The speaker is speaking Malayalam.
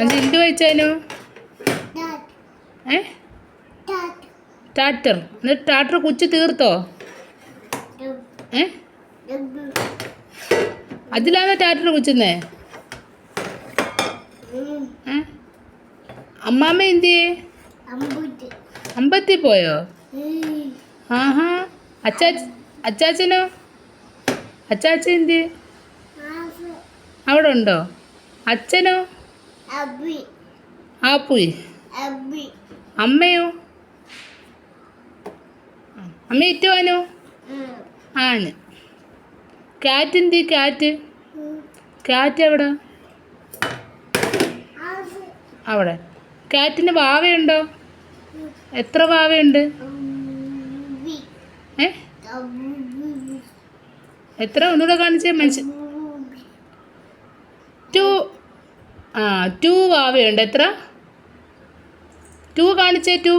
അത് എന്ത് വായിച്ചാനോ? ഏ ടാറ്റർ. എന്നിട്ട് ടാറ്റർ കുച്ച് തീർത്തോ? ഏ അതിലാണോ ടാറ്റർ കുച്ചുന്നേ? അമ്മാമ്മ എന്തിയേ? അമ്പത്തി പോയോ? ആഹാ. അച്ചാച്ചനോ? അച്ചാച്ചൻ എന്തിയേ? അവിടെ ഉണ്ടോ? അച്ഛനോ? ആപ്പുയി. അമ്മയോ? അമ്മ ഇറ്റുവാനോ? ആണ്. ക്യാറ്റ് എന്തി? ക്യാറ്റ് എവിടെ? അവിടെ. ക്യാറ്റിന് വാവയുണ്ടോ? എത്ര വാവയുണ്ട്? ഏ എത്ര? ഒന്നുകൂടെ കാണിച്ചേ മനുഷ്യൻ. 2 വാവയുണ്ട്. എത്ര? 2 കാണിച്ചേ. 2